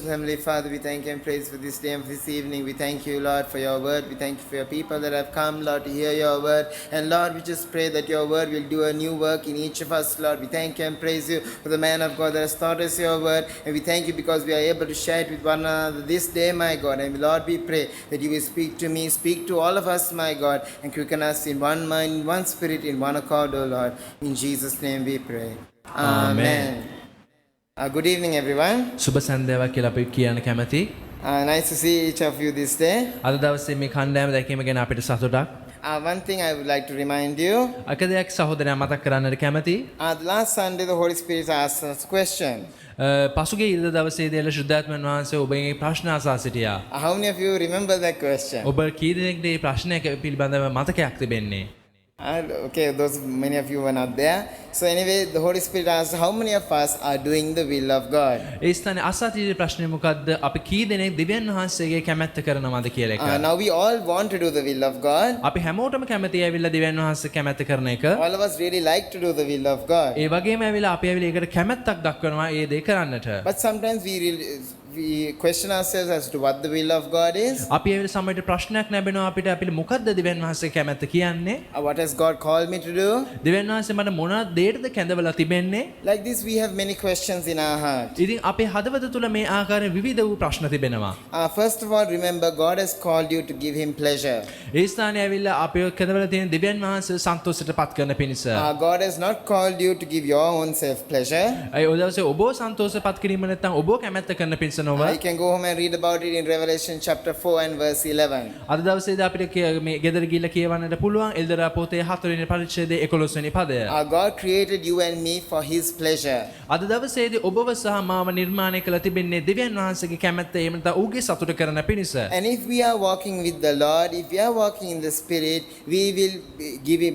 Heavenly Father, we thank you and praise for this day and for this evening. We thank you, Lord, for your word. We thank you for your people that have come, Lord, to hear your word. And Lord, we just pray that your word will do a new work in each of us, Lord. We thank you and praise you for the man of God that has taught us your word. And we thank you because we are able to share it with one another this day, my God. And Lord, we pray that you will speak to me, speak to all of us, my God, and quicken us in one mind, in one spirit, in one accord, O Lord. In Jesus' name we pray. Amen. Good evening, everyone. සුබ සන්ධ්‍යාවක් කියලා අපි කියන්න කැමතියි. Nice to see each of you this day. අද දවසේ මේ කණ්ඩායම දැකීම ගැන අපිට සතුටක්. One thing I would like to remind you. එක දෙයක් සහෝදරයා මතක් කරන්නට කැමතියි. The last Sunday, the Holy Spirit asked us a question. පසුගිය ඉරිදා දවසේ දේල ශුද්ධාත්මයන් වහන්සේ ඔබගේ ප්‍රශ්න අසා සිටියා. How many of you remember that question? ඔබ කී දෙනෙක්ද මේ ප්‍රශ්නය පිළිබඳව මතකයක් තිබෙන්නේ? Okay, those many of you were not there. So anyway, the Holy Spirit asked, how many of us are doing the will of God? ඒ ස්ථානේ අසා සිටින ප්‍රශ්නේ මොකද්ද? අපි කී දෙනෙක් දෙවියන් වහන්සේගේ කැමැත්ත කරනවද කියලා එක. Now we all want to do the will of God. අපි හැමෝටම කැමතියි ඇවිල්ලා දෙවියන් වහන්සේ කැමැත්ත කරන එක. All of us really like to do the will of God. ඒ වගේම ඇවිල්ලා අපි ඇවිල්ලා ඒකට කැමැත්තක් දක්වනවා ඒ දේ කරන්නට. But sometimes we question ourselves as to what the will of God is. අපි ඇවිල්ලා සමහරට ප්‍රශ්නයක් නැබෙනවා අපිට මොකද්ද දෙවියන් වහන්සේ කැමැත්ත කියන්නේ? What has God called me to do? දෙවියන් වහන්සේ මට මොන දේටද කැඳවලා තිබෙන්නේ? Like this we have many questions in our heart. ඉතින් අපේ හදවත තුල මේ ආකාරයෙන් විවිධ වූ ප්‍රශ්න තිබෙනවා. First of all, remember God has called you to give him pleasure. ඒ ස්ථානයේ ඇවිල්ලා අපේ කැඳවලා තියෙන දෙවියන් වහන්සේ සන්තෝෂයට පත් කරන පිණිස. God has not called you to give your own self pleasure. ඒ ඔදවසේ ඔබ සන්තෝෂයට පත් කිරීම නැත්නම් ඔබ කැමැත්ත කරන පිණිස නොව. You can go home and read about it in Revelation chapter 4 and verse 11. අද දවසේදී අපිට මේ ගෙදර ගිහිල්ලා කියවන්නට පුළුවන් එල්දරා පොතේ 4 වෙනි පරිච්ඡේදයේ 11 වෙනි පදය. God created you and me for his pleasure. අද දවසේදී ඔබව සහ මාව නිර්මාණය කළ තිබෙන්නේ දෙවියන් වහන්සේගේ කැමැත්ත එහෙම නැත්නම් ඌගේ සතුට කරන පිණිස. And if we are walking with the Lord, if we are walking in the Spirit, we will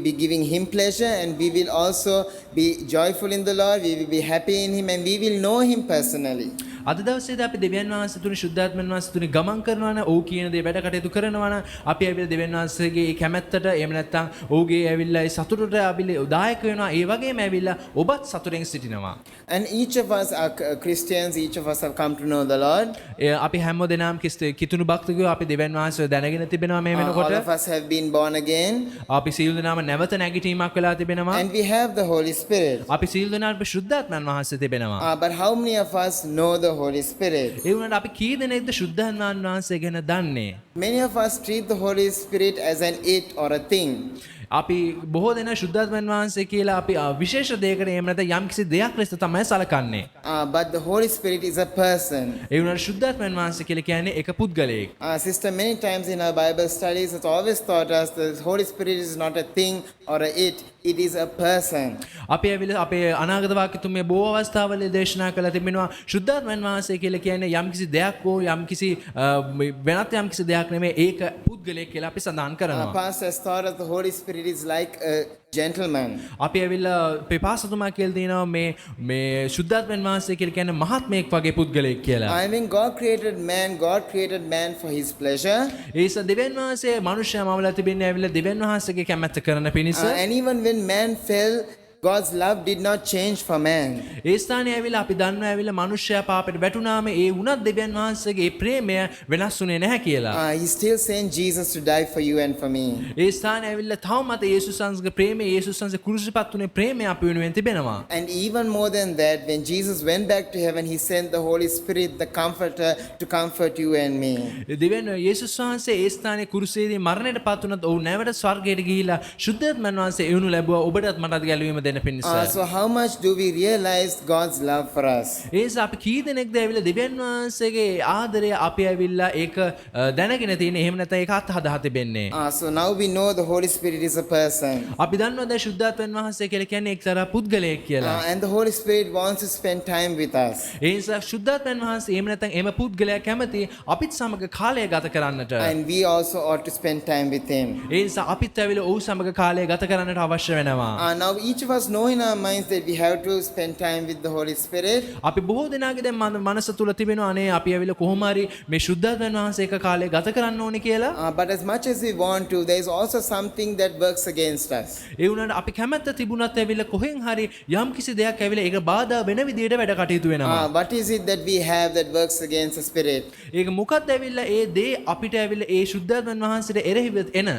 be giving him pleasure, and we will also be joyful in the Lord, we will be happy in him, and we will know him personally. අද දවසේදී අපි දෙවියන් වහන්සේ තුනේ ශුද්ධාත්මයන් වහන්සේ තුනේ ගමන් කරනවා නම් ඌ කියන දේ වැඩ කටයුතු කරනවා නම් අපි ඇවිල්ලා දෙවියන් වහන්සේගේ ඒ කැමැත්තට එහෙම නැත්නම් ඌගේ ඇවිල්ලා ඒ සතුටට අපි උදායක වෙනවා. ඒ වගේම ඇවිල්ලා ඔබත් සතුටෙන් සිටිනවා. And each of us are Christians, each of us have come to know the Lord. අපි හැම දෙනාම කිතුණු භක්තිකයෝ අපි දෙවියන් වහන්සේව දැනගෙන තිබෙනවා මේ වෙනකොට. All of us have been born again. අපි සියලු දෙනාම නැවත නැගිටීමක් වෙලා තිබෙනවා. And we have the Holy Spirit. අපි සියලු දෙනාම ශුද්ධාත්මයන් වහන්සේ තිබෙනවා. But how many of us know the Holy Spirit? ඒ වුණාට අපි කී දෙනෙක්ද ශුද්ධාත්මයන් වහන්සේ ගැන දන්නේ? Many of us treat the Holy Spirit as an it or a thing. අපි බොහෝ දෙනා ශුද්ධාත්මයන් වහන්සේ කියලා අපි විශේෂ දෙයකට එහෙම නැත්නම් යම්කිසි දෙයක් ලෙස තමයි සලකන්නේ. But the Holy Spirit is a person. ඒ වුණාට ශුද්ධාත්මයන් වහන්සේ කියලා කියන්නේ එක පුද්ගලයෙක්. Sister, many times in our Bible studies has always taught us that the Holy Spirit is not a thing or a it is a person. අපි ඇවිල්ලා අපේ අනාගත වාක්‍යතුමේ බොහෝ අවස්ථාවල දේශනා කළා තිබෙනවා ශුද්ධාත්මයන් වහන්සේ කියලා කියන්නේ යම්කිසි දෙයක් හෝ යම්කිසි වෙනත් යම්කිසි දෙයක් නෙමෙයි ඒක පුද්ගලයෙක් කියලා අපි සඳහන් කරනවා. Pastor has taught us the Holy Spirit is like a gentleman. අපි ඇවිල්ලා පෙපාසතුමා කියලා දිනවා මේ ශුද්ධාත්මයන් වහන්සේ කියලා කියන්නේ මහත්මයෙක් වගේ පුද්ගලයෙක් කියලා. I mean God created man for his pleasure. ඒස දෙවියන් වහන්සේ මනුෂ්‍යයා මවලා තිබෙන්නේ ඇවිල්ලා දෙවියන් වහන්සේගේ කැමැත්ත කරන පිණිස. And even when man fell, God's love did not change for man. ඒ ස්ථානයේ ඇවිල්ලා අපි දන්නවා ඇවිල්ලා මනුෂ්‍යයා පාපයට වැටුනාම ඒ වුණත් දෙවියන් වහන්සේගේ ප්‍රේමය වෙනස් වුණේ නැහැ කියලා. He still sent Jesus to die for you and for me. ඒ ස්ථානයේ ඇවිල්ලා තවමත් යේසුස් වහන්සේගේ ප්‍රේමය යේසුස් වහන්සේ කුරුසිපත් වුණේ ප්‍රේමය අපි වෙනුවෙන් තිබෙනවා. And even more than that, when Jesus went back to heaven, he sent the Holy Spirit, the comforter, to comfort you and me. දෙවියන් යේසුස් වහන්සේ ඒ ස්ථානයේ කුරුසියේදී මරණයට පත් වුණත් ඔහු නැවත ස්වර්ගයට ගිහිලා ශුද්ධාත්මයන් වහන්සේ එවුණු ලැබුවා ඔබටත් මටත් ගැලවීම දෙන්න පිණිස. So how much do we realize God's love for us? ඒස අපි කී දෙනෙක්ද ඇවිල්ලා දෙවියන් වහන්සේගේ ආදරය අපි ඇවිල්ලා ඒක දැනගෙන තියෙන එහෙම නැත්නම් ඒක අත්හදා තිබෙන්නේ. So now we know the Holy Spirit is a person. අපි දන්නවා දැන් ශුද්ධාත්මයන් වහන්සේ කියලා කියන්නේ එක්තරා පුද්ගලයෙක් කියලා. And the Holy Spirit wants to spend time with us. ඒ නිසා ශුද්ධාත්මයන් වහන්සේ එහෙම නැත්නම් එම පුද්ගලයා කැමති අපිත් සමග කාලය ගත කරන්නට. And we also ought to spend time with him. ඒ නිසා අපිත් ඇවිල්ලා ඔහු සමග කාලය ගත කරන්නට අවශ්‍ය වෙනවා. Now each of us us know in our minds that we have to spend time with the Holy Spirit. අපි බොහෝ දෙනාගේ දැන් මනස තුල තිබෙනවා අනේ අපි ඇවිල්ලා කොහොම හරි මේ ශුද්ධාත්මයන් වහන්සේ එක කාලේ ගත කරන්න ඕනේ කියලා. But as much as we want to, there is also something that works against us. ඒ වුණාට අපි කැමැත්ත තිබුණත් ඇවිල්ලා කොහෙන් හරි යම් කිසි දෙයක් ඇවිල්ලා ඒක බාධා වෙන විදිහට වැඩ කටයුතු වෙනවා. What is it that we have that works against the Spirit? ඒක මොකක්ද ඇවිල්ලා ඒ දේ අපිට ඇවිල්ලා ඒ ශුද්ධාත්මයන් වහන්සේට එරෙහිව එන.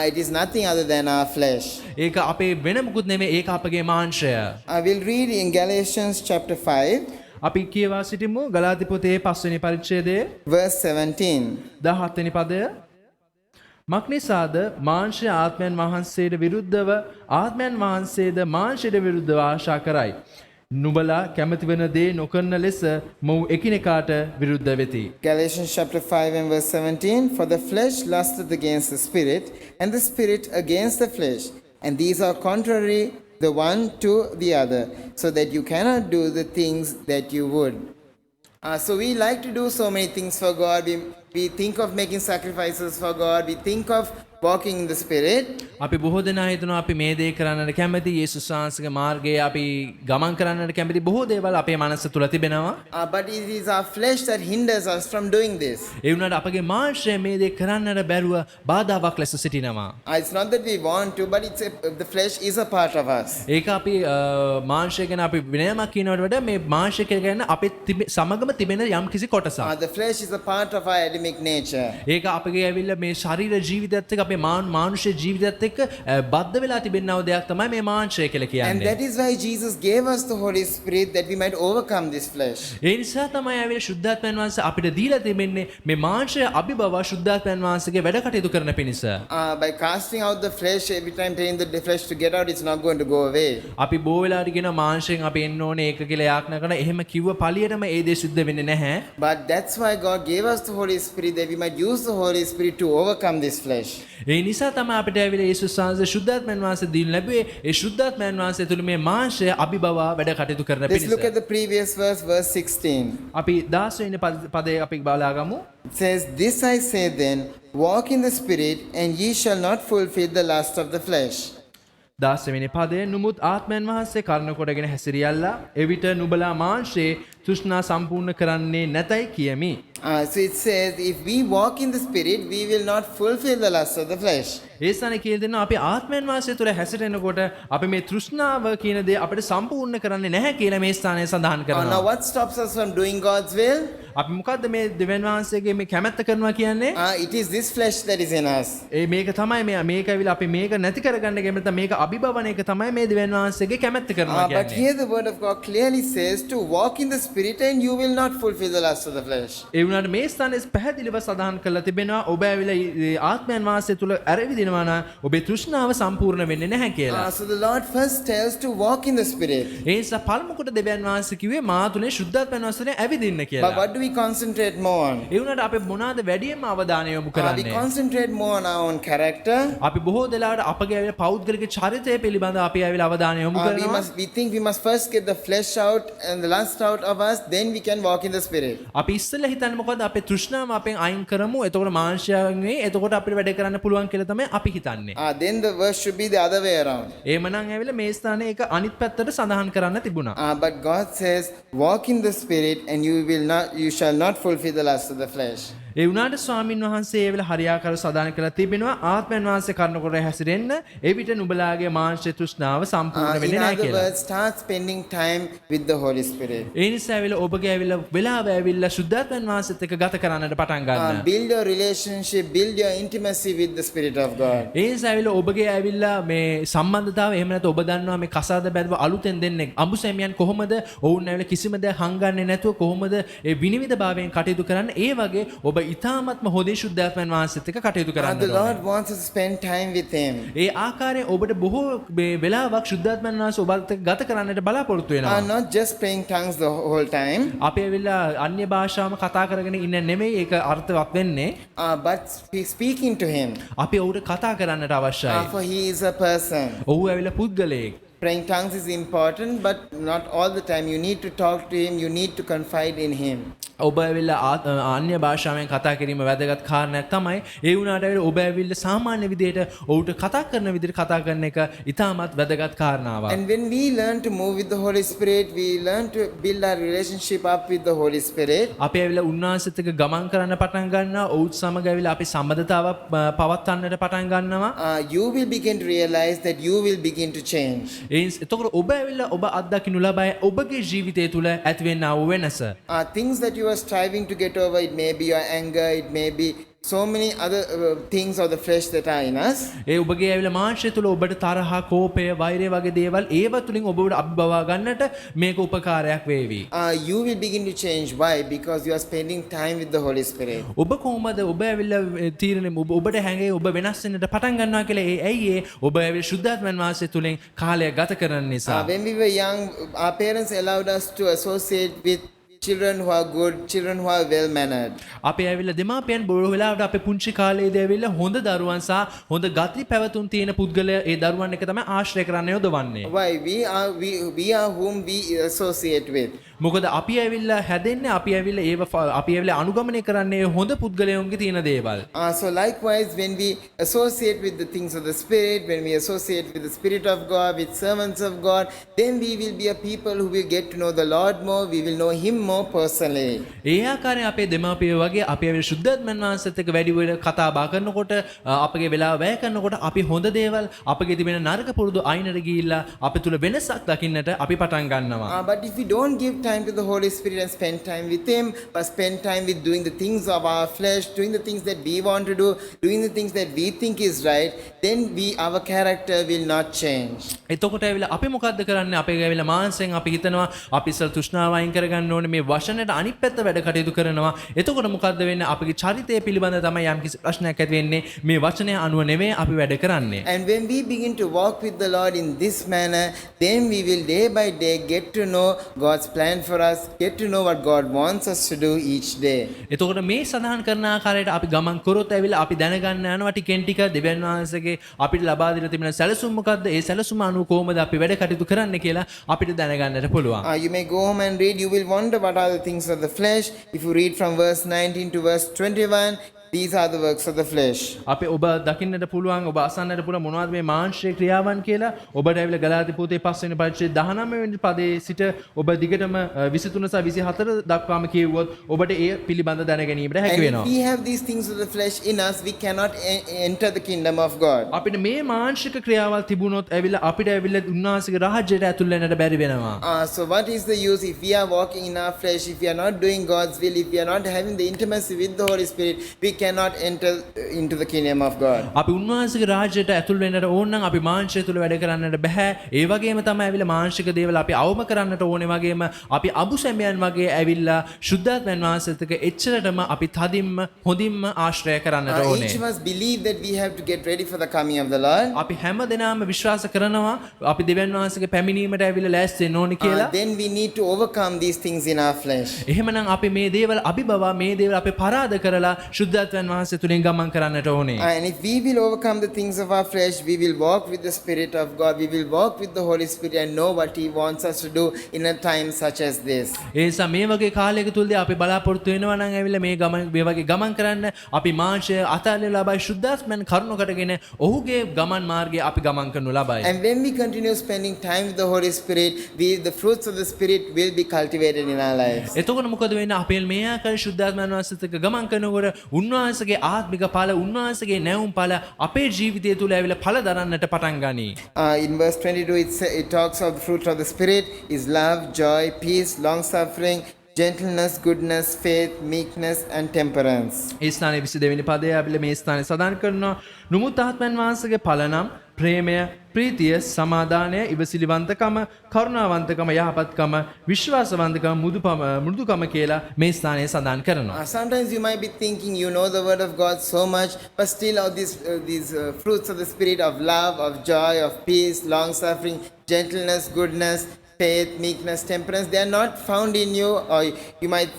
It is nothing other than our flesh. ඒක අපේ වෙන මුකුත් නෙමෙයි ඒක අපගේ මාංශය. I will read in Galatians chapter 5, අපි කියවා සිටිමු ගලාති පොතේ 5 වෙනි පරිච්ඡේදයේ verse 17. 17 වෙනි පදය. මක්නිසාද මාංශය ආත්මයන් වහන්සේට විරුද්ධව ආත්මයන් වහන්සේද මාංශයට විරුද්ධව ආශා කරයි. නුඹලා කැමති වෙන දේ නොකරන ලෙස මොව් එකිනෙකාට විරුද්ධ වෙති. Galatians chapter 5 and verse 17. For the flesh lusteth against the spirit, and the spirit against the flesh. And these are contrary the one to the other, so that you cannot do the things that you would. So we like to do so many things for God. We think of making sacrifices for God. We think of walking in the Spirit. අපි බොහෝ දෙනා හිතනවා අපි මේ දේ කරන්නට කැමති යේසුස් වහන්සේගේ මාර්ගයේ අපි ගමන් කරන්නට කැමති බොහෝ දේවල් අපේ මනස තුල තිබෙනවා. But it is our flesh that hinders us from doing this. ඒ වුණාට අපගේ මාංශය මේ දේ කරන්නට බැරුව බාධාවක් ලෙස සිටිනවා. It's not that we want to, but the flesh is a part of us. ඒක අපි මාංශය ගැන අපි වෙනමක් කියනවට වඩා මේ මාංශය ගැන අපේ සමගම තිබෙන යම් කිසි කොටසක්. The flesh is a part of our Adamic nature. ඒක අපගේ ඇවිල්ලා මේ ශරීර ජීවිතයත් එක්ක අපේ මානුෂ්‍ය ජීවිතයත් එක්ක බද්ධ වෙලා තිබෙනව දෙයක් තමයි මේ මාංශය කියලා කියන්නේ. And that is why Jesus gave us the Holy Spirit, that we might overcome this flesh. ඒ නිසා තමයි ඇවිල්ලා ශුද්ධාත්මයන් වහන්සේ අපිට දීලා තිබෙන්නේ මේ මාංශය අභිබව ශුද්ධාත්මයන් වහන්සේගේ වැඩ කටයුතු කරන පිණිස. By casting out the flesh, every time telling the flesh to get out, it's not going to go away. අපි බොහෝ වෙලාවට කියන මාංශයෙන් අපි එන්න ඕනේ ඒක කියලා යාඥා කරන එහෙම කිව්ව පළියටම ඒ දේ සුද්ධ වෙන්නේ නැහැ. But that's why God gave us the Holy Spirit, that we might use the Holy Spirit to overcome this flesh. ඒ නිසා තමයි අපිට ඇවිල්ලා යේසුස් වහන්සේ ශුද්ධාත්මයන් වහන්සේ දීලා ලැබුවේ ඒ ශුද්ධාත්මයන් වහන්සේ තුළ මේ මාංශය අභිබව වැඩ කටයුතු කරන Let's පිණිස. look at the previous verse, verse 16. අපි 16 වෙනි පදේ අපි බලා ගමු. It says, This I say then, walk in the Spirit, and ye shall not fulfill the lust of the flesh. 16 වෙනි පදයේ නුමුත් ආත්මයන් වහන්සේ කරුණ කොටගෙන හැසිරියල්ලා එවිට නුඹලා මාංශයේ තෘෂ්ණා සම්පූර්ණ කරන්නේ නැතයි කියමි. So it says, if we walk in the Spirit, we will not fulfill the lust of the flesh. ඒ ස්ථානේ කියන දෙනවා අපි ආත්මයන් වහන්සේ තුළ හැසිරෙනකොට අපි මේ තෘෂ්ණාව කියන දේ අපිට සම්පූර්ණ කරන්නේ නැහැ කියලා මේ ස්ථානයේ සඳහන් Now කරනවා. what stops us from doing God's will? අපි මොකද්ද මේ දෙවියන් වහන්සේගේ මේ කැමැත්ත කරනවා කියන්නේ? It is this flesh that is in us. ඒ මේක තමයි මේක ඇවිල්ලා අපි මේක නැති කරගන්න කැමති නැත්නම් මේක අභිබවන එක තමයි මේ දෙවියන් වහන්සේගේ කැමැත්ත කරනවා But කියන්නේ. here the word of God clearly says to walk in the Spirit, and you will not fulfill the lust of the flesh. ඒ වුණාට මේ ස්ථානයේ පැහැදිලිව සඳහන් කරලා තිබෙනවා ඔබ ඇවිල්ලා ආත්මයන් වහන්සේ තුල ඇරවිදිනවා නම් ඔබේ තෘෂ්ණාව සම්පූර්ණ වෙන්නේ නැහැ කියලා. So the Lord first tells to walk in the Spirit. ඒ නිසා පළමු කොට දෙවියන් වහන්සේ කිව්වේ මා තුලේ ශුද්ධාත්මයන් වහන්සේ ඇවිදින්න But කියලා. what do we concentrate more on? ඒ වුණාට අපි මොනවාද වැඩියෙන්ම අවධානය යොමු We කරන්නේ? concentrate more on our own character. අපි බොහෝ දෙලාවට අපගේ ඇවිල්ලා පෞද්ගලික චරිතය පිළිබඳව අපි ඇවිල්ලා අවධානය යොමු කරනවා. We think we must first get the flesh out and the lust out of us, then we can walk in the Spirit. අපි ඉස්සෙල්ලා හිතන්නේ මොකද්ද අපේ තෘෂ්ණාව අපෙන් අයින් කරමු. එතකොට මාංශයෙන් එතකොට අපිට වැඩ කරන්න පුළුවන් කියලා තමයි අපි හිතන්නේ. Then the verse should be the other way around. එහෙමනම් ඇවිල්ලා මේ ස්ථානයේ ඒක අනිත් පැත්තට සඳහන් කරන්න තිබුණා. But God says, walk in the Spirit, and you shall not fulfill the lust of the flesh. ඒ වුණාට ස්වාමින් වහන්සේ ඒ වෙලාව හරියාකාරව සදාන කරලා තිබෙනවා ආත්මයන් වහන්සේ කරන කොට හැසිරෙන්න එවිට නුඹලාගේ මාංශ තෘෂ්ණාව සම්පූර්ණ In වෙන්නේ නැහැ other කියලා. words, start spending time with the Holy Spirit. ඒ නිසා ඇවිල්ලා ඔබගේ ඇවිල්ලා වෙලාව ඇවිල්ලා ශුද්ධාත්මයන් වහන්සේත් එක්ක ගත කරන්නට පටන් ගන්න. Build your relationship, build your intimacy with the Spirit of God. ඒ නිසා ඇවිල්ලා ඔබගේ ඇවිල්ලා මේ සම්බන්ධතාවය එහෙම නැත්නම් ඔබ දන්නවා මේ කසාද බැඳව අලුතෙන් දෙන්නේ අඹුසැමියන් කොහොමද ඔවුන් ඇවිල්ලා කිසිම දෙයක් හංගන්නේ නැතුව කොහොමද ඒ විනිවිදභාවයෙන් කටයුතු කරන්නේ ඒ වගේ ඔබ ඉතාමත්ම හොඳේ ශුද්ධාත්මයන් වහන්සේත් එක්ක කටයුතු කරන්න The Lord wants us to spend time with Him. ඒ ආකාරයෙන් ඔබට බොහෝ වෙලාවක් ශුද්ධාත්මයන් වහන්සේ ඔබත් එක්ක ගත කරන්නට බලාපොරොත්තු වෙනවා. Not just praying tongues the whole time, අපි ඇවිල්ලා අන්‍ය භාෂාවම කතා කරගෙන ඉන්න නෙමෙයි ඒක අර්ථවත් වෙන්නේ. but speaking to Him. අපි ඔහුට කතා කරන්නට අවශ්‍යයි. For He is a person. ඔහු ඇවිල්ලා පුද්ගලයෙක්. Praying tongues is important, but not all the time. You need to talk to Him, you need to confide in Him. ඔබ ඇවිල්ලා අන්‍ය භාෂාවෙන් කතා කිරීම වැදගත් කාරණයක් තමයි. ඒ වුණාට ඇවිල්ලා ඔබ ඇවිල්ලා සාමාන්‍ය විදිහට ඔහුට කතා කරන විදිහට කතා කරන එක ඉතාමත් වැදගත් කාරණාවක්. And when we learn to move with the Holy Spirit, we learn to build our relationship up with the Holy Spirit. අපි ඇවිල්ලා උන්වහන්සේත් එක්ක ගමන් කරන්න පටන් ගන්නවා. ඔහුත් සමග ඇවිල්ලා අපි සම්බන්ධතාව පවත්වන්නට පටන් ගන්නවා. You will begin to realize that you will begin to change. එතකොට ඔබ ඇවිල්ලා ඔබ අත්දකින්නු ලබයි ඔබගේ ජීවිතය තුළ ඇතිවෙනා වූ වෙනස. Things that you are striving to get over, it may be your anger, it may be so many other things of the flesh that are in us. ඒ ඔබගේ ඇවිල්ලා මාංශය තුළ ඔබට තරහ, කෝපය, වෛරය වගේ දේවල් ඒව තුලින් ඔබට අභිබවා ගන්නට මේක උපකාරයක් වේවි. You will begin to change. Why? Because you are spending time with the Holy Spirit. ඔබ කොහොමද ඔබ ඇවිල්ලා තීරණය ඔබට හැඟේ ඔබ වෙනස් වෙන්නට පටන් ගන්නවා කියලා ඇයි ඔබ ඇවිල්ලා ශුද්ධාත්මයන් වහන්සේ තුලින් කාලය ගත කරන නිසා. When we were young, our parents allowed us to associate with children who are good, children who are well mannered. අපි ඇවිල්ලා දෙමාපියන් බොහෝ වෙලාවට අපේ පුංචි කාලේදී ඇවිල්ලා හොඳ දරුවන් සහ හොඳ ගති පැවතුම් තියෙන පුද්ගලයා ඒ දරුවන් එක තමයි ආශ්‍රය කරන්න යොදවන්නේ. Why? We are whom we associate with. මොකද අපි ඇවිල්ලා හැදෙන්නේ අපි ඇවිල්ලා අනුගමනය කරන්නේ හොඳ පුද්ගලයන්ගේ තියෙන දේවල්. So likewise, when we associate with the things of the Spirit, when we associate with the Spirit of God, with servants of God, then we will be a people who will get to know the Lord more, we will know Him more personally. ඒ ආකාරයෙන් අපේ දෙමාපියෝ වගේ අපි ඇවිල්ලා ශුද්ධාත්මයන් වහන්සේත් එක්ක වැඩි වෙල කතා බහ කරනකොට අපගේ වෙලාව වැය කරනකොට අපි හොඳ දේවල් අපගේ තිබෙන නරක පුරුදු අයිනට ගිහිල්ලා අපි තුල වෙනසක් දකින්නට අපි පටන් ගන්නවා. But if we don't give time to the Holy Spirit and spend time with Him, but spend time with doing the things of our flesh, doing the things that we want to do, doing the things that we think is right, then our character will not change. එතකොට ඇවිල්ලා අපි මොකද්ද කරන්නේ? අපේ ඇවිල්ලා මානසයෙන් අපි හිතනවා අපි ඉස්සල් තෘෂ්ණාව අයින් කරගන්න ඕනේ, මේ වචනයට අනිත් පැත්ත වැඩ කටයුතු කරනවා. එතකොට මොකද්ද වෙන්නේ? අපගේ චරිතය පිළිබඳ තමයි යම්කිසි ප්‍රශ්නයක් ඇති වෙන්නේ. මේ වචනය අනුව නෙවෙයි අපි වැඩ කරන්නේ. And when we begin to walk with the Lord in this manner, then we will day by day get to know God's plan for us, get to know what God wants us to do each day. එතකොට මේ සඳහන් කරන ආකාරයට අපි ගමන් කරොත් ඇවිල්ලා අපි දැනගන්න යනවා ටිකෙන් ටික දෙවියන් වහන්සේගේ අපිට ලබා දීලා තිබෙන සැලසුම් මොකද්ද? ඒ සැලසුම අනුව කොහොමද අපි වැඩ කටයුතු කරන්න කියලා අපිට දැනගන්නට පුළුවන්. You may go home and read, you will wonder what are the things of the flesh. If you read from verse 19 to verse 21, these are the works of the flesh. අපි ඔබ දකින්නට පුළුවන් ඔබ අසන්නට පුළුවන් මොනවද මේ මාංශයේ ක්‍රියාවන් කියලා. ඔබට ඇවිල්ලා ගලාති පොතේ 5 වෙනි පරිච්ඡේදය 19 වෙනි පදයේ සිට ඔබ දිගටම 23 සහ 24 දක්වාම කියවුවොත් ඔබට ඒ පිළිබඳ දැන ගැනීමට හැකි වෙනවා. And if we have these things of the flesh in us, we cannot enter the kingdom of God. අපිට මේ මාංශික ක්‍රියාවල් තිබුණොත් ඇවිල්ලා අපිට ඇවිල්ලා උන්වහන්සේගේ රාජ්‍යයට ඇතුල් වෙන්නට බැරි වෙනවා. So what is the use if we are walking in our flesh, if we are not doing God's will, if we are not having the intimacy with the Holy Spirit, we cannot enter into the kingdom of God. අපි උන්වහන්සේගේ රාජ්‍යයට ඇතුල් වෙන්නට ඕන නම් අපි මාංශය තුල වැඩ කරන්නට බෑ. ඒ වගේම තමයි ඇවිල්ලා මාංශික දේවල් අපි අවම කරන්නට ඕනේ වගේම අපි අබුසැමියන් වගේ ඇවිල්ලා ශුද්ධාත්මයන් වහන්සේත් එක්ක එච්චරටම අපි තදින්ම හොඳින්ම ආශ්‍රය කරන්නට ඕනේ. Each of us believe that we have to get ready for the coming of the Lord. අපි හැම දිනම විශ්වාස කරනවා අපි දෙවියන් වහන්සේගේ පැමිණීමට ඇවිල්ලා ලෑස්ති වෙන්න ඕනේ කියලා. Then we need to overcome these things in our flesh. එහෙමනම් අපි මේ දේවල් අභිබවා මේ දේවල් අපි පරාද කරලා ශුද්ධාත්මයන් වහන්සේ තුලින් ගමන් කරන්නට ඕනේ. And if we will overcome the things of our flesh, we will walk with the Spirit of God. We will walk with the Holy Spirit and know what He wants us to do in a time such as this. ඒ නිසා මේ වගේ කාලයක තුලදී අපි බලාපොරොත්තු වෙනවා නම් ඇවිල්ලා මේ වගේ ගමන් කරන්න අපි මාංශය අතල්ලා ලබයි ශුද්ධාත්මයන් කරුණු කරගෙන ඔහුගේ ගමන් මාර්ගයේ අපි ගමන් කරනු ලබයි. And when we continue spending time with the Holy Spirit, the fruits of the Spirit will be cultivated in our lives. එතකොට මොකද වෙන්නේ? අපි මේ ආකාරයේ ශුද්ධාත්මයන් වහන්සේත් එක්ක ගමන් කරනකොට උන්වහන්සේගේ ආත්මික ඵල උන්වහන්සේගේ නැවුම් ඵල අපේ ජීවිතය තුල ඇවිල්ලා ඵල දරන්නට පටන් ගනී. In verse 22 it talks of the fruit of the Spirit is love, joy, peace, long suffering, gentleness, goodness, faith, meekness and temperance. ඒ ස්ථානයේ 22 වෙනි පදයේ අපි මේ ස්ථානයේ සඳහන් කරනවා නුමුත් ආත්මයන් වහන්සේගේ ඵල නම් ප්‍රේමය, ප්‍රීතිය, සමාදානය, ඉවසිලිවන්තකම, කරුණාවන්තකම, යහපත්කම, විශ්වාසවන්තකම, මෘදුකම කියලා මේ ස්ථානයේ සඳහන් කරනවා. Sometimes you might be thinking you know the word of God so much, but still all these fruits of the Spirit of love, of joy, of peace, long suffering, gentleness, goodness, faith, meekness, temperance, they are not found in you, or you might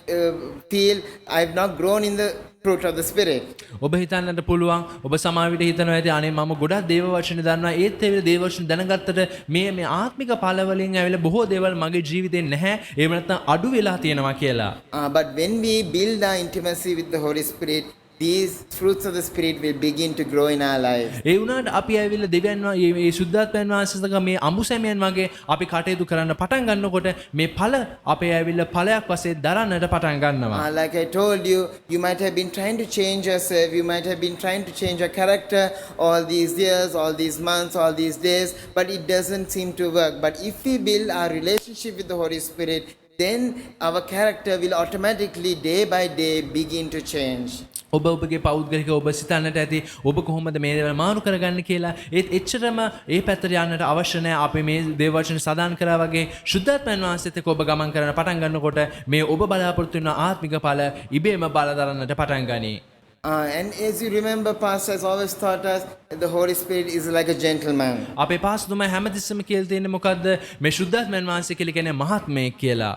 feel, I have not grown in the fruit of the Spirit. ඔබ හිතන්නට පුළුවන් ඔබ සමාවිට හිතනවා ඇති අනේ මම ගොඩක් දේව වචන දන්නවා ඒත් ඒ දේව වචන දැනගත්තට මේ ආත්මික ඵලවලින් ඇවිල්ලා බොහෝ දේවල් මගේ ජීවිතේ නැහැ එහෙම නැත්නම් අඩු වෙලා තියෙනවා කියලා. But when we build our intimacy with the Holy Spirit, these fruits of the Spirit will begin to grow in our lives. ඒ වුණාට අපි ඇවිල්ලා දෙවියන් මේ සුද්ධාත්මයන් වහන්සේසක මේ අමුසැමියන් වගේ අපි කටයුතු කරන්න පටන් ගන්නකොට මේ ඵල අපේ ඇවිල්ලා ඵලයක් වශයෙන් දරන්නට පටන් ගන්නවා. Like I told you, you might have been trying to change yourself, you might have been trying to change your character all these years, all these months, all these days, but it doesn't seem to work. But if we build our relationship with the Holy Spirit, then our character will automatically day by day begin to change. ඔබ ඔබගේ පෞද්ගලික ඔබ සිතන්නට ඇති ඔබ කොහොමද මේ දේවල් මාරු කරගන්න කියලා ඒත් එච්චරම ඒ පැත්තට යන්නට අවශ්‍ය නැහැ අපි මේ දේව වචන සදාන් කරා වගේ සුද්ධාත්මයන් වහන්සේත් එක්ක ඔබ ගමන් කරන පටන් ගන්නකොට මේ ඔබ බලාපොරොත්තු වෙන ආත්මික ඵල ඉබේම බල දරන්නට පටන් ගනී. And as you remember, Pastor has always taught us that the Holy Spirit is like a gentleman. අපේ පාස්තුමා හැමතිස්සෙම කියලා තියෙන්නේ මොකද්ද මේ සුද්ධාත්මයන් වහන්සේ කියලා කියන්නේ මහත්මයෙක් කියලා.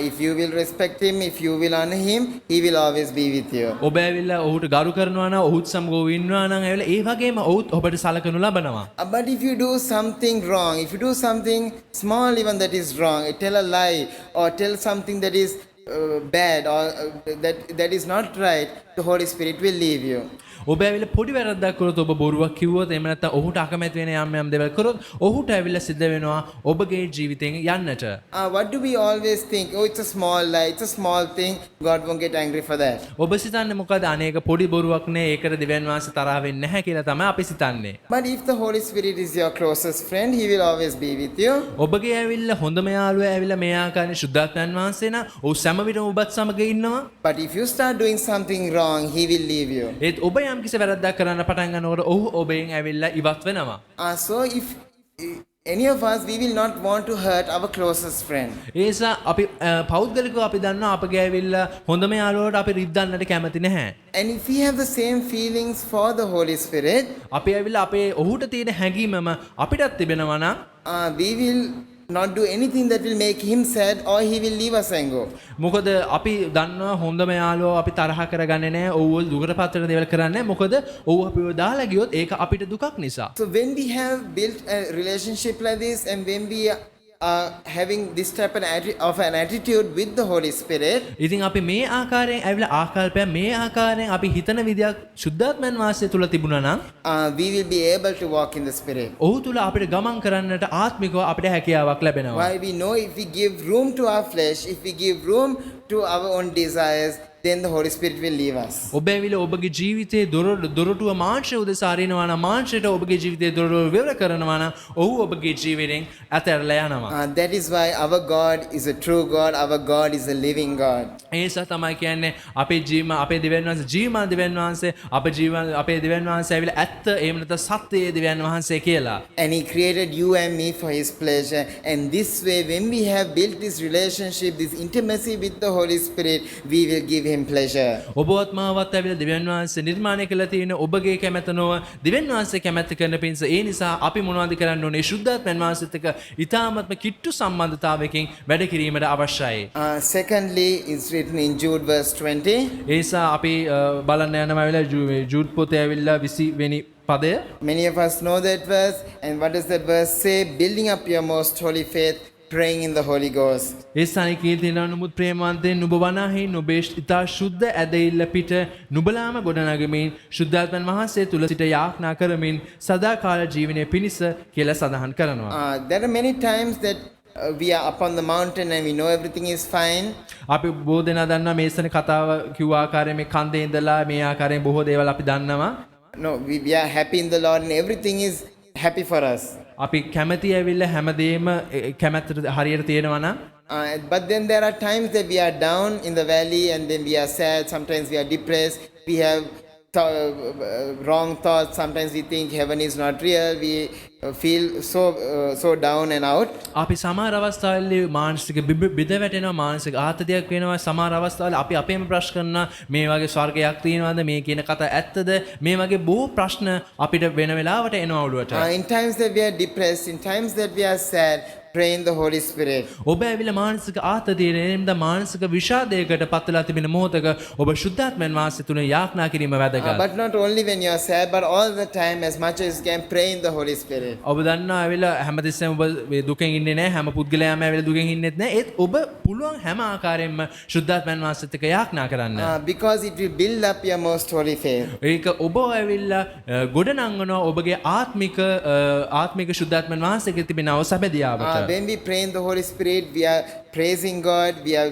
If you will respect him, if you will honor him, he will always be with you. ඔබ ඇවිල්ලා ඔහුට ගරු කරනවා නම් ඔහුත් සමග ඔහු ඉන්නවා නම් ඇවිල්ලා ඒ වගේම ඔහුත් ඔබට සලකනු ලබනවා. But if you do something wrong, if you do something small even that is wrong, tell a lie or tell something that is bad or that is not right, the Holy Spirit will leave you. ඔබ ඇවිල්ලා පොඩි වැරද්දක් කරොත් ඔබ බොරුවක් කිව්වොත් එහෙම නැත්නම් ඔහුට අකමැති වෙන යම් දේවල් කරොත් ඔහුට ඇවිල්ලා සිද්ධ වෙනවා ඔබගේ ජීවිතෙන් යන්නට. What do we always think? Oh, it's a small lie, it's a small thing, God won't get angry for that. ඔබ සිතන්නේ මොකද අනේක පොඩි බොරුවක් නේ ඒකට දෙවියන් වහන්සේ තරහ වෙන්නේ නැහැ කියලා තමයි අපි සිතන්නේ. But if the Holy Spirit is your closest friend, he will always be with you. ඔබගේ ඇවිල්ලා හොඳම යාළුවා ඇවිල්ලා මේ ආකාරයෙන් සුද්ධාත්මයන් වහන්සේ නා ඔහු සෑම විටම ඔබත් සමග ඉන්නවා. But if you start doing something wrong, he will leave you. ඒත් ඔබ යම් කිසි වැරද්දක් කරන්න පටන් ගන්නකොට ඔහු ඔබෙන් ඇවිල්ලා ඉවත් වෙනවා. So if any of us, we will not want to hurt our closest friend. ඒසා අපි පෞද්ගලිකව අපි දන්නවා අපගේ ඇවිල්ලා හොඳම යාළුවාට අපි රිද්දන්නට කැමති නැහැ. And if we have the same feelings for the Holy Spirit, අපි ඇවිල්ලා අපේ ඔහුට තියෙන හැඟීමම අපිටත් තිබෙනවා නම් we will not do anything that will make him sad or he will leave us and go. මොකද අපි දන්නවා හොඳම යාළුවා අපි තරහ කරගන්නේ නැහැ. ඔව් දුකටපත් වෙන දේවල් කරන්නේ නැහැ. මොකද ඔව් අපිව දාලා ගියොත් ඒක අපිට දුකක් නිසා. So when we have built a relationship like this and when we are having this type of an attitude with the Holy Spirit, ඉතින් අපි මේ ආකාරයෙන් ඇවිල්ලා ආකල්පය මේ ආකාරයෙන් අපි හිතන විදියක් සුද්ධාත්මයන් වහන්සේ තුල තිබුණා නම් we will be able to walk in the Spirit. ඔහු තුල අපිට ගමන් කරන්නට ආත්මිකව අපිට හැකියාවක් ලැබෙනවා. Why we know if we give room to our flesh, if we give room to our own desires, then the Holy Spirit will leave us. ඔබ ඇවිල්ලා ඔබගේ ජීවිතයේ දොරටුව මාංශය උදෙසා අරිනවා නම් මාංශයට ඔබගේ ජීවිතයේ දොරටුව විවර කරනවා නම් ඔහු ඔබගේ ජීවිතෙන් අතහැරලා යනවා. That is why our God is a true God, our God is a living God. ඒ නිසා තමයි කියන්නේ අපේ දෙවියන් වහන්සේ ජීවමාන දෙවියන් වහන්සේ අපේ දෙවියන් වහන්සේ ඇවිල්ලා ඇත්ත එහෙම නැත්නම් සත්‍යයේ දෙවියන් වහන්සේ කියලා. And he created you and me for his pleasure, and this way when we have built this relationship, this intimacy with the Holy Spirit, we will give him pleasure. ඔබවත් මාවත් ඇවිල්ලා දෙවියන් වහන්සේ නිර්මාණය කළා තියෙන ඔබගේ කැමැත්ත නොව දෙවියන් වහන්සේ කැමැත්ත කරන පිණිස ඒ නිසා අපි මොනවද කරන්න ඕනේ සුද්ධාත්මයන් වහන්සේත් එක්ක ඊ타ත්ම කිට්ටු සම්බන්ධතාවයකින් වැඩ කිරීමට අවශ්‍යයි. Secondly, it's written in Jude verse 20. ඒ නිසා අපි බලන්න යනවා ඇවිල්ලා ජූඩ් පොතේ ඇවිල්ලා 20 වෙනි පදය. Many of us know that verse, and what does that verse say? Building up your most holy faith, praying in the Holy Ghost. ඒ ස්ථානයේ කී තියෙනවා නමුත් ප්‍රේමවන්තයන් නුඹ වනාහි නුඹේ ඉතා ශුද්ධ ඇදහිල්ල පිට නුඹලාම ගොඩනගමින් ශුද්ධාත්මයන් වහන්සේ තුල සිට යාඥා කරමින් සදාකාල ජීවනයේ පිණිස කියලා සඳහන් කරනවා. There are many times that we are up on the mountain and we know everything is fine. අපි බොහෝ දෙනා දන්නවා මේ ස්ථාන කතාව කිව්ව ආකාරයෙන් මේ කන්දේ ඉඳලා මේ ආකාරයෙන් බොහෝ දේවල් අපි දන්නවා. No, we are happy in the Lord and everything is happy for us. අපි කැමැති ඇවිල්ලා හැමදේම කැමැත්තට හරියට තියෙනවා නම් but then there are times that we are down in the valley and then we are sad, sometimes we are depressed, we have wrong thoughts, sometimes we think heaven is not real, we feel so down and out. අපි සමහර අවස්ථාවලදී මානසික බිඳ වැටෙනවා මානසික ආතතියක් වෙනවා සමහර අවස්ථාවල අපි අපේම ප්‍රශ්න කරනවා මේ වගේ ස්වර්ගයක් තියෙනවද මේ කියන කතා ඇත්තද මේ වගේ බොහෝ ප්‍රශ්න අපිට වෙන වෙලාවට එනවා ඔළුවට. In times that we are depressed, in times that we are sad, pray in the Holy Spirit. ඔබ ඇවිල්ලා මානසික ආතතියට එනම්ද මානසික විෂාදයකට පත් වෙලා තිබෙන මොහොතක ඔබ ශුද්ධාත්මයන් වහන්සේ තුන යාඥා කිරීම වැදගත්. But not only when you are sad, but all the time, as much as you can, pray in the Holy Spirit. ඔබ දන්නවා ඇවිල්ලා හැමතිස්සෙම ඔබ මේ දුකෙන් ඉන්නේ නැහැ හැම පුද්ගලයාම ඇවිල්ලා දුකෙන් ඉන්නෙත් නැහැ ඒත් ඔබ පුළුවන් හැම ආකාරයෙන්ම ශුද්ධාත්මයන් වහන්සේත් එක්ක යාඥා කරන්න. Because it will build up your most holy faith. ඒක ඔබ ඇවිල්ලා ගොඩනංවනවා ඔබගේ ආත්මික ශුද්ධාත්මයන් වහන්සේගේ තිබෙනව සැබෑදියාවට. When we pray in the Holy Spirit, we are praising God, we are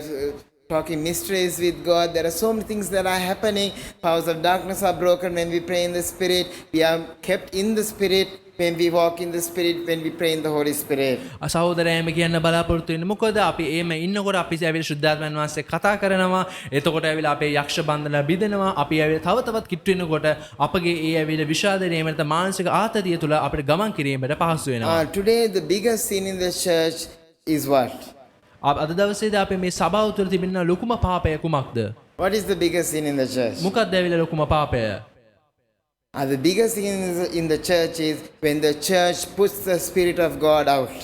talking mysteries with God. There are so many things that are happening. Powers of darkness are broken when we pray in the Spirit. We are kept in the Spirit when we walk in the Spirit, when we pray in the Holy Spirit. සහෝදරයම කියන්න බලාපොරොත්තු වෙන්නේ මොකද අපි එහෙම ඉන්නකොට අපි ඇවිල්ලා ශුද්ධාත්මයන් වහන්සේ කතා කරනවා එතකොට ඇවිල්ලා අපේ යක්ෂ බන්ධන බිඳෙනවා අපි ඇවිල්ලා තව තවත් කිට්ටු වෙනකොට අපගේ ඒ ඇවිල්ලා විෂාදනය එහෙම නැත්නම් මානසික ආතතිය තුළ අපිට ගමන් කිරීමට පහසු වෙනවා. Today the biggest sin in the church is what? අද දවසේදී අපි මේ සභාව තුළ තිබෙන ලොකුම පාපය කුමක්ද? What is the biggest sin in the church? මොකක්ද ඇවිල්ලා ලොකුම පාපය? The biggest sin in the church is when the church puts the Spirit of God out.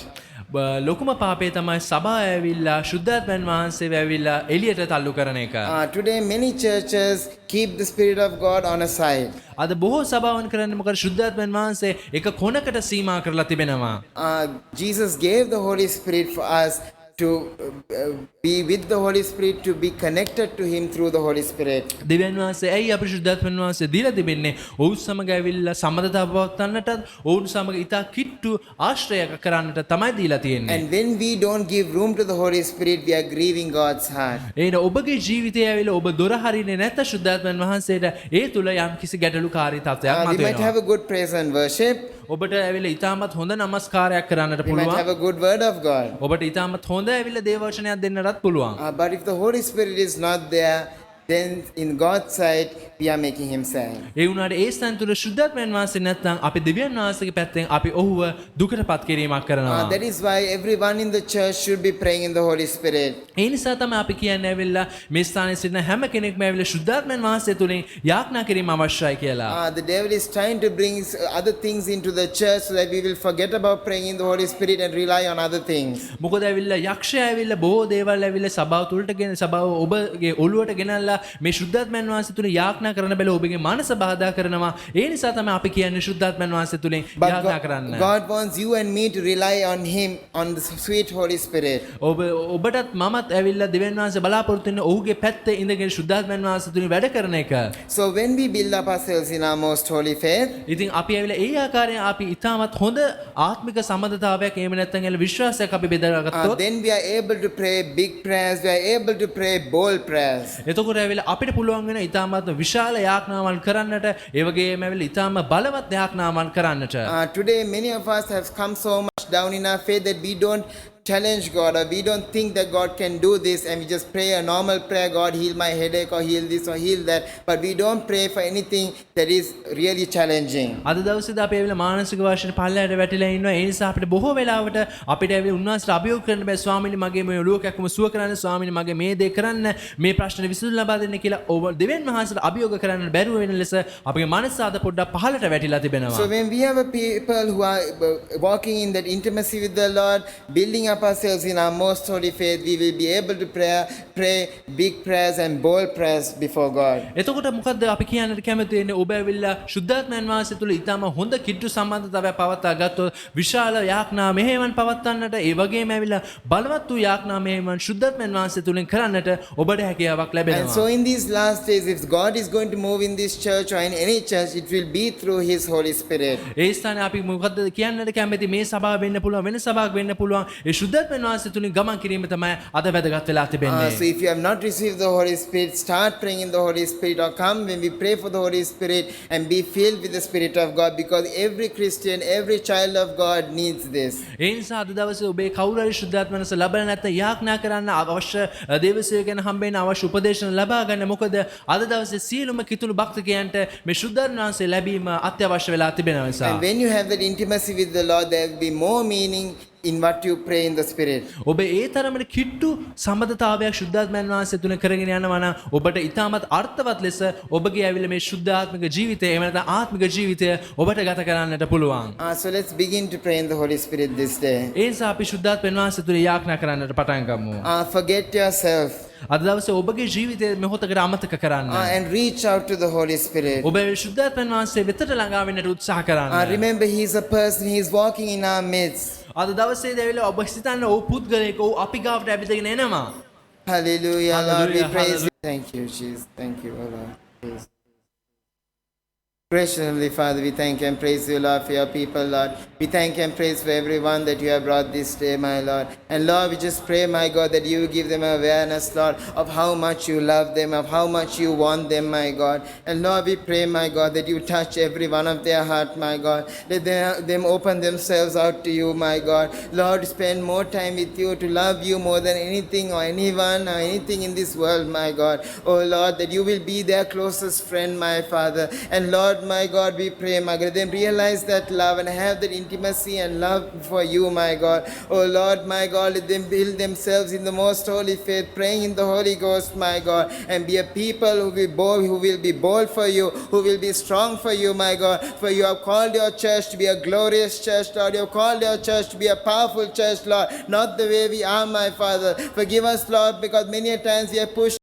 ලොකුම පාපේ තමයි සභාව ඇවිල්ලා ශුද්ධාත්මයන් වහන්සේ ඇවිල්ලා එළියට තල්ලු කරන එක. Today many churches keep the Spirit of God on a side. අද බොහෝ සභාවන් කරන්නේ මොකද ශුද්ධාත්මයන් වහන්සේ එක කොනකට සීමා කරලා තිබෙනවා. Jesus gave the Holy Spirit for us to be with the Holy Spirit, to be connected to Him through the Holy Spirit. දෙවියන් වහන්සේ ඇයි අපිට ශුද්ධාත්මයන් වහන්සේ දීලා තිබෙන්නේ? ඔවුන් සමග ඇවිල්ලා සම්බන්ධතාව පවත්වන්නට, ඔවුන් සමග ඉතා කිට්ටු ආශ්‍රය කරන්නට තමයි දීලා තියෙන්නේ. And when we don't give room to the Holy Spirit, we are grieving God's heart. එහෙනම් ඔබගේ ජීවිතය ඇවිල්ලා ඔබ දොර හරින්නේ නැත්නම් ශුද්ධාත්මයන් වහන්සේට ඒ තුල යම් කිසි ගැටලුකාරී තත්ත්වයක් We might have මතුවෙනවා. a good praise and worship. ඔබට ඇවිල්ලා ඉතාමත් හොඳ නමස්කාරයක් කරන්නට We might have පුළුවන්. a good word of God. ඔබට ඉතාමත් හොඳ ඇවිල්ලා දේව වචනයක් දෙන්නටත් පුළුවන්. But if the Holy Spirit is not there, then in God's sight, we are making Him sad. ඒ වුණාට ඒ ස්ථාන තුල ශුද්ධාත්මයන් වහන්සේ නැත්නම් අපි දෙවියන් වහන්සේගේ පැත්තෙන් අපි ඔහුව දුකටපත් කිරීමක් කරනවා. That is why everyone in the church should be praying in the Holy Spirit. ඒ නිසා තමයි අපි කියන්නේ ඇවිල්ලා මේ ස්ථානයේ සිටින හැම කෙනෙක්ම ඇවිල්ලා ශුද්ධාත්මයන් වහන්සේ තුලින් යාඥා කිරීම අවශ්‍යයි කියලා. The devil is trying to bring other things into the church so that we will forget about praying in the Holy Spirit and rely on other things. මොකද ඇවිල්ලා යක්ෂය ඇවිල්ලා බොහෝ දේවල් ඇවිල්ලා සභාව තුලට ගෙන සභාව ඔබගේ ඔළුවට ගෙනල්ලා මේ ශුද්ධාත්මයන් වහන්සේ තුලින් යාඥා කරන බැල ඔබගේ මනස බාධා කරනවා. ඒ නිසා තමයි අපි කියන්නේ ශුද්ධාත්මයන් වහන්සේ තුලින් යාඥා කරන්න. God wants you and me to rely on Him, on the sweet Holy Spirit. ඔබටත් මමත් ඇවිල්ලා දෙවියන් වහන්සේ බලාපොරොත්තු වෙන ඔහුගේ පැත්තේ ඉඳගෙන ශුද්ධාත්මයන් වහන්සේ තුලින් වැඩ කරන එක. So when we build up ourselves in our most holy faith, ඉතින් අපි ඇවිල්ලා ඒ ආකාරයෙන් අපි ඉතාමත් හොඳ ආත්මික සම්බන්ධතාවයක් එහෙම නැත්නම් ඇවිල්ලා විශ්වාසයක් අපි බෙදාගත්තොත් then we are able to pray big prayers, we are able to pray bold prayers. එතකොට ඇවිල්ලා අපිට පුළුවන් වෙන ඉතාමත් විශාල යාඥාවල් කරන්නට ඒ වගේම ඇවිල්ලා ඉතාම බලවත් යාඥාවල් කරන්නට. Today many of us have come so much down in our faith that we don't challenge God, or we don't think that God can do this, and we just pray a normal prayer, God heal my headache or heal this or heal that, but we don't pray for anything that is really challenging. අද දවසේදී අපි ඇවිල්ලා මානසික වශයෙන් පල්ලයට වැටිලා ඉන්නවා. ඒ නිසා අපිට බොහෝ වෙලාවට අපිට ඇවිල්ලා උන්වහන්සේට අභියෝග කරන්න බෑ. ස්වාමීනි මගේ මේ ඔළුව කැක්කම සුව කරන්න, ස්වාමීනි මගේ මේ දේ කරන්න, මේ ප්‍රශ්නේ විසඳුම් ලබා දෙන්න කියලා ඔබ දෙවියන් වහන්සේට අභියෝග කරන්න බැරුව වෙන ලෙස අපගේ මනස අද පොඩ්ඩක් පහළට වැටිලා තිබෙනවා. So when we have a people who are walking in that intimacy with the Lord, building up ourselves in our most holy faith, we will be able to pray big prayers and bold prayers before God. එතකොට මොකද්ද අපි කියන්නට කැමති වෙන්නේ? ඔබ ඇවිල්ලා ශුද්ධාත්මයන් වහන්සේ තුල ඊටම හොඳ කිට්ටු සම්බන්ධතාවයක් පවත්වා ගත්තොත් විශාල යාඥා මෙහෙයවන් පවත්වන්නට ඒ වගේම ඇවිල්ලා බලවත් වූ යාඥා මෙහෙයවන් ශුද්ධාත්මයන් වහන්සේ තුලින් කරන්නට ඔබට හැකියාවක් And ලැබෙනවා. so in these last days, if God is going to move in this church or in any church, it will be through His Holy Spirit. ඒ ස්ථානේ අපි මොකද්ද කියන්නට කැමති? මේ සභාව වෙන්න පුළුවන්, වෙන සභාවක් වෙන්න පුළුවන්. ඒ ශුද්ධාත්මයන් වහන්සේ තුලින් ගමන් කිරීම තමයි අද වැදගත් වෙලා තිබෙන්නේ. So if you have not received the Holy Spirit, start praying in the Holy Spirit, or come when we pray for the Holy Spirit and be filled with the Spirit of God, because every Christian, every child of God needs this. ඒ නිසා අද දවසේ ඔබේ කවුරු හරි ශුද්ධාත්මයන් වහන්සේ ලබලා නැත්නම් යාඥා කරන්න අවශ්‍ය දේවසේවකයන් හම්බෙන්න අවශ්‍ය උපදේශන ලබා ගන්න. මොකද අද දවසේ සියලුම කිතුණු භක්තිකයන්ට මේ ශුද්ධාත්මයන් වහන්සේ ලැබීම අත්‍යවශ්‍ය වෙලා තිබෙනවා නිසා. And when you have that intimacy with the Lord, there will be more meaning in what you pray in the Spirit. ඔබ ඒ තරමට කිට්ටු සම්බන්ධතාවයක් ශුද්ධාත්මයන් වහන්සේ තුන කරගෙන යනවා නම් ඔබට ඉතාමත් අර්ථවත් ලෙස ඔබගේ ඇවිල්ලා මේ ශුද්ධාත්මික ජීවිතය එහෙම නැත්නම් ආත්මික ජීවිතය ඔබට ගත කරන්නට පුළුවන්. So let's begin to pray in the Holy Spirit this day. ඒ නිසා අපි ශුද්ධාත්මයන් වහන්සේ තුන යාඥා කරන්නට පටන් ගමු. Forget yourself අද දවසේ ඔබගේ ජීවිතය මොහොතකට අමතක කරන්න. and reach out to the Holy Spirit. ඔබ ශුද්ධාත්මයන් වහන්සේ වෙතට ළඟා වෙන්නට උත්සාහ කරන්න. Remember, He is a person, He is walking in our midst. අද දවසේ දැවිලා ඔබ සිතන්න ඔව් පුද්ගලයෙක් ඔව් අපි ගාවට ඇවිදගෙන එනවා. Hallelujah, Lord, we Hallelujah, praise you. hallelujah. Thank you, Jesus. Thank you, O Lord. Praise. Gracious Heavenly Father, we thank you and praise you, Lord, for your people, Lord. We thank you and praise for everyone that you have brought this day, my Lord. And Lord, we just pray, my God, that you give them awareness, Lord, of how much you love them, of how much you want them, my God. And Lord, we pray, my God, that you touch every one of their heart, my God. Let them open themselves out to you, my God. Lord, spend more time with you to love you more than anything or anyone or anything in this world, my God. Oh Lord, that you will be their closest friend, my Father. And Lord, my God, we pray, my God, let them realize that love and have that intimacy and love for you, my God. Oh Lord, my God, let them build themselves in the most holy faith, praying in the Holy Ghost, my God, and be a people who will be bold for you, who will be strong for you, my God. For you have called your church to be a glorious church, Lord. You have called your church to be a powerful church, Lord. Not the way we are, my Father. Forgive us, Lord, because many a times we have pushed